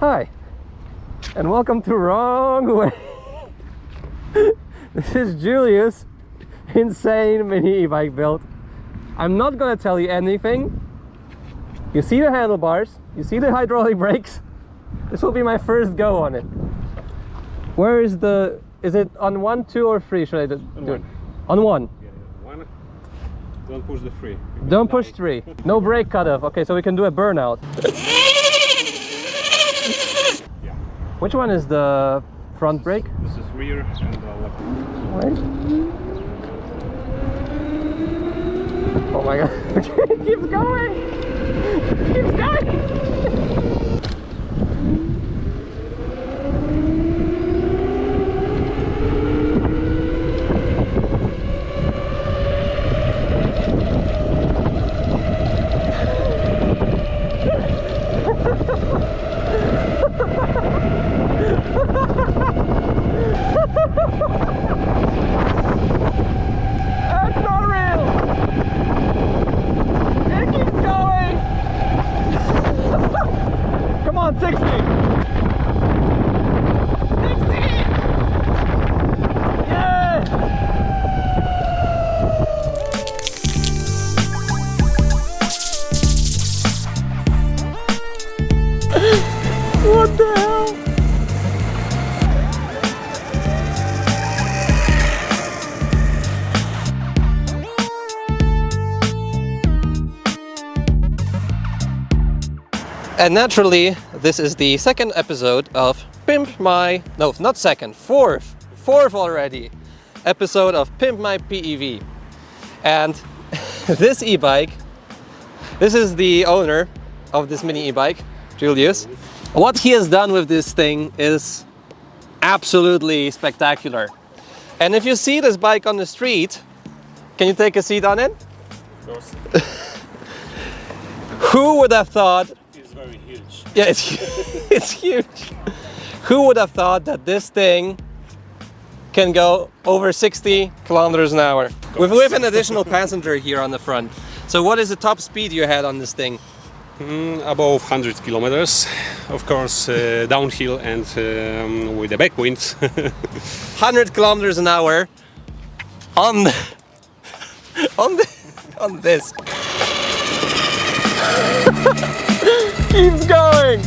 Hi, and welcome to Wrong Way. This is Julius, insane mini e-bike build. I'm not gonna tell you anything. You see the handlebars, you see the hydraulic brakes. This will be my first go on it. Where is the... is it on 1, 2 or 3? Should I do it? On 1. Yeah, 1. Don't push the 3. Don't push 3. No brake cutoff. Okay, so we can do a burnout. Yeah. Which one is the front brake? This is rear and left. Wait. Oh my god. It keeps going. It keeps going. That's not real. It keeps going. Come on, 60. 60. Yeah. What the hell? And naturally, this is the second episode of Pimp My... no, not second, fourth already episode of Pimp My PEV. And this e-bike, this is the owner of this mini e-bike, Julius. What he has done with this thing is absolutely spectacular. And if you see this bike on the street, can you take a seat on it? Of course. Who would have thought... It's very huge. Yeah, it's huge. Who would have thought that this thing can go over 60 kilometers an hour? With an additional passenger here on the front. So what is the top speed you had on this thing? Above 100 kilometers. Of course, downhill and with the backwind. 100 kilometers an hour on this. Keeps going.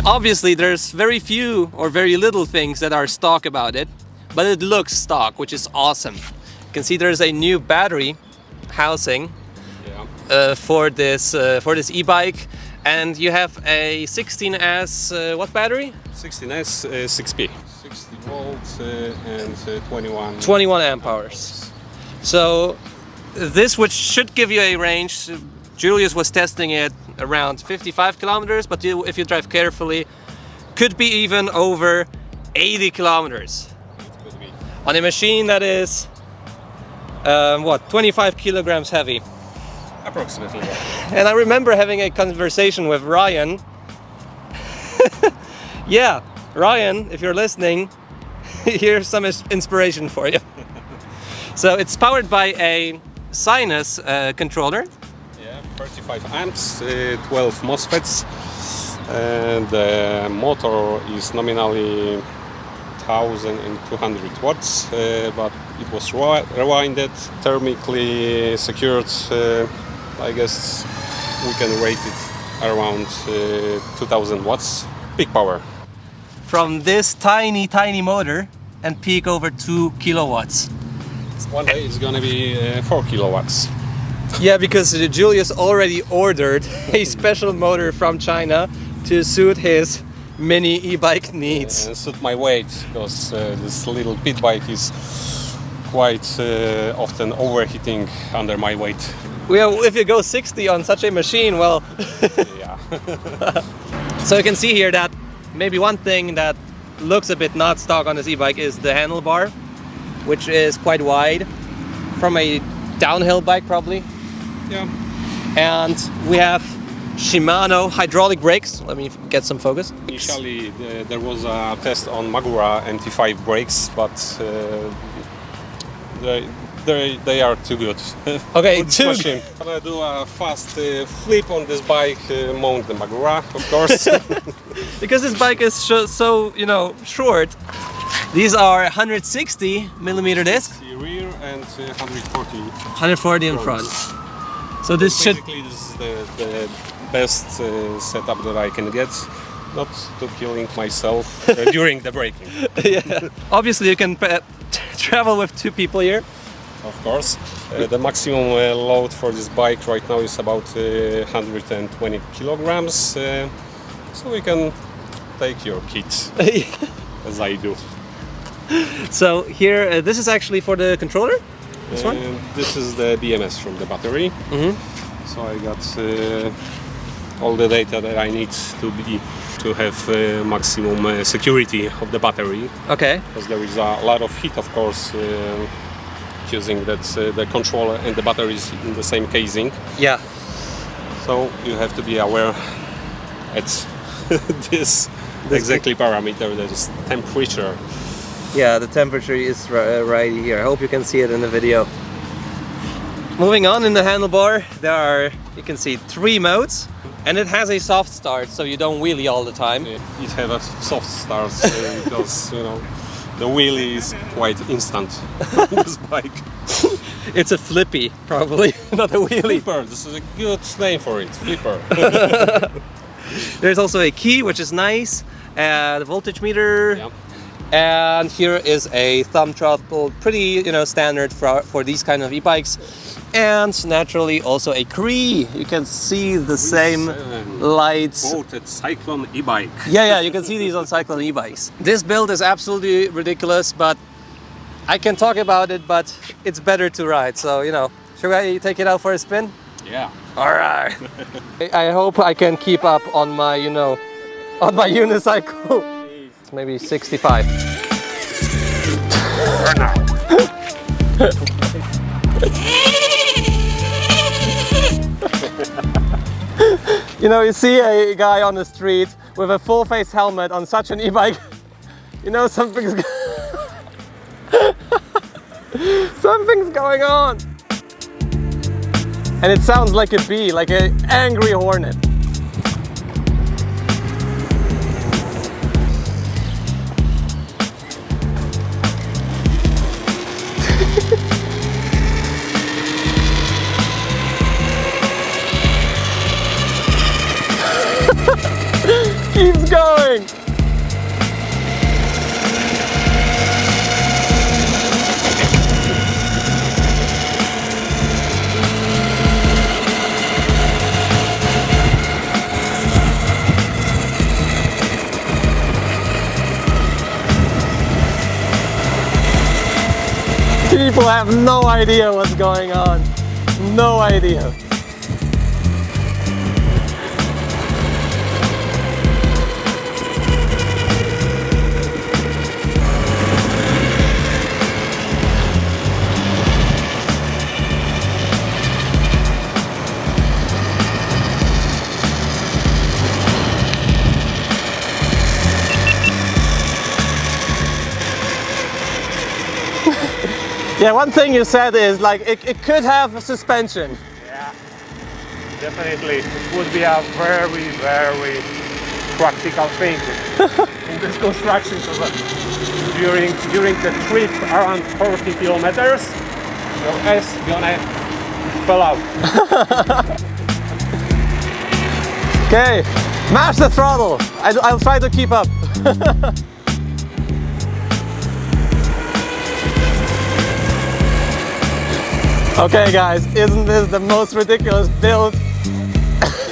Obviously, there's very few or very little things that are stock about it, but it looks stock, which is awesome. You can see there's a new battery housing for this e-bike. And you have a 16S, what battery? 16S 6P. 60 volts and 21 amp hours. So this, which should give you a range, Julius was testing it around 55 kilometers, but if you drive carefully, could be even over 80 kilometers. It could be. On a machine that is, 25 kilograms heavy. Approximately. And I remember having a conversation with Ryan. Yeah, Ryan, if you're listening, here's some inspiration for you. So it's powered by a sinus controller. Yeah, 35 amps, 12 MOSFETs, and the motor is nominally 1200 watts, but it was rewinded, thermically secured. I guess we can rate it around 2000 watts peak power. From this tiny motor and peak over 2 kilowatts. One day it's gonna be 4 kilowatts. Yeah, because Julius already ordered a special motor from China to suit his mini e-bike needs. And suit my weight, because this little pit bike is quite often overheating under my weight. Well, if you go 60 on such a machine, well... Yeah. So you can see here that maybe one thing that looks a bit not stock on this e-bike is the handlebar, which is quite wide, from a downhill bike probably. Yeah. And we have Shimano hydraulic brakes. Let me get some focus. Initially, there was a test on Magura MT5 brakes, but they are too good. Okay, for this machine. I'm gonna do a fast flip on this bike, mount the Magura, of course. Because this bike is so, you know, short. These are 160 millimeter discs. The rear and 140. 140 in front. So this should. Basically, this is the best setup that I can get. Not to killing myself during the braking. Yeah. Obviously, you can travel with 2 people here. Of course. The maximum load for this bike right now is about 120 kilograms. So we can take your kids, as I do. So here, this is actually for the controller? This one? This is the BMS from the battery. Mm-hmm. So I got all the data that I need to have maximum security of the battery. Okay. Because there is a lot of heat, of course, using that the controller and the batteries in the same casing. Yeah. So you have to be aware at this exactly parameter, that is temperature. Yeah, the temperature is right here. I hope you can see it in the video. Moving on, in the handlebar, there are, you can see 3 modes, and it has a soft start, so you don't wheelie all the time. It has a soft start because, you know, the wheelie is quite instant on this bike. It's a flippy, probably, not a wheelie. Flipper, this is a good name for it, flipper. There's also a key, which is nice, the voltage meter. Yep. And here is a thumb throttle, pretty, you know, standard for these kind of e-bikes. And naturally also a Cree. You can see the same lights. Quoted Cyclone e-bike. Yeah, you can see these on Cyclone e-bikes. This build is absolutely ridiculous, but I can talk about it, but it's better to ride. So, you know, should I take it out for a spin? Yeah. All right. I hope I can keep up on my, you know, on my unicycle. Maybe 65. You know, you see a guy on the street with a full face helmet on such an e-bike, you know something's something's going on. And it sounds like a bee, like an angry hornet. Keeps going. People have no idea what's going on. No idea. Yeah, one thing you said is like it could have a suspension. Yeah, definitely. It would be a very, very practical thing in this construction. So during the trip around 40 kilometers, your ass gonna fall out. Okay, mash the throttle. I'll try to keep up. Okay guys, isn't this the most ridiculous build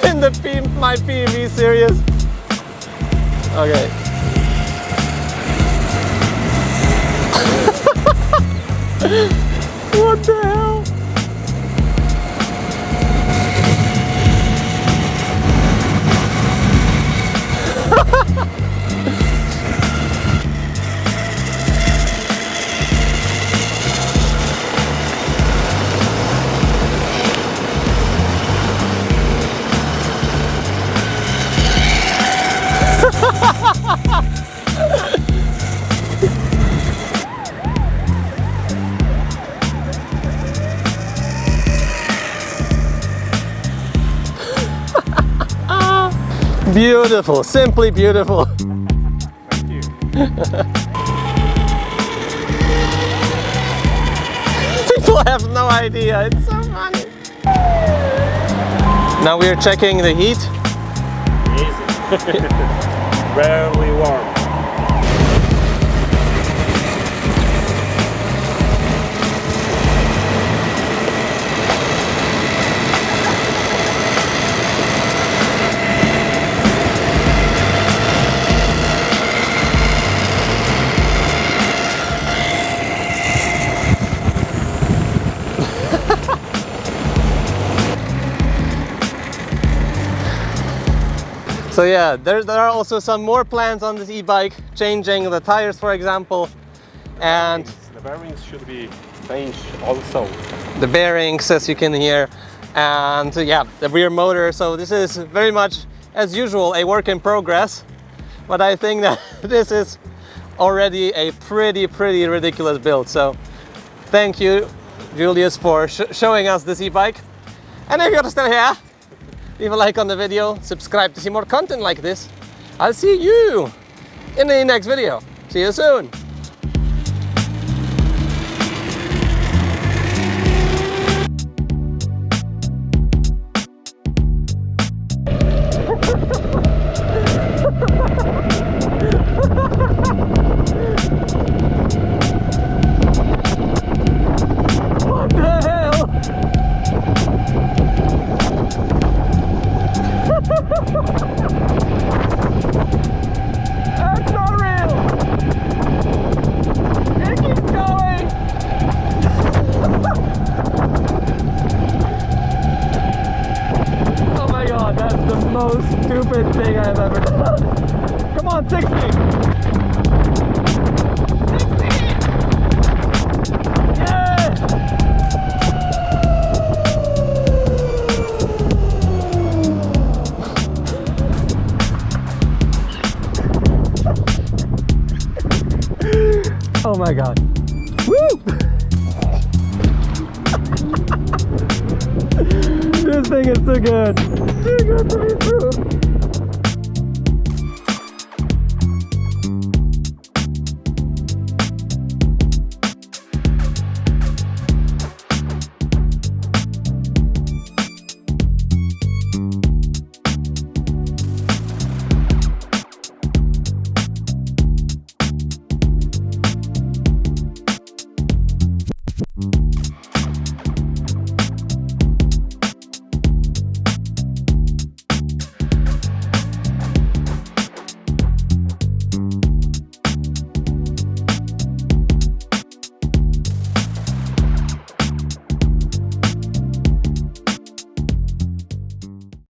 in the PIMP My PEV series? Okay. What the hell? Beautiful, simply beautiful. Thank you. People have no idea, it's so funny. Now we are checking the heat. Easy. Barely warm. So yeah, there are also some more plans on this e-bike, changing the tires, for example, and the bearings should be changed also. the bearings, as you can hear, and yeah, the rear motor. So this is very much, as usual, a work in progress, but I think that this is already a pretty ridiculous build. So thank you, Julius, for showing us this e-bike. And if you're still here, leave a like on the video, subscribe to see more content like this. I'll see you in the next video. See you soon. What the hell? That's not real! It keeps going! Oh my god, that's the most stupid thing I've ever done. Come on, 60! 60! Yeah! Oh my god. Woo! This thing is too good. Too good to be true.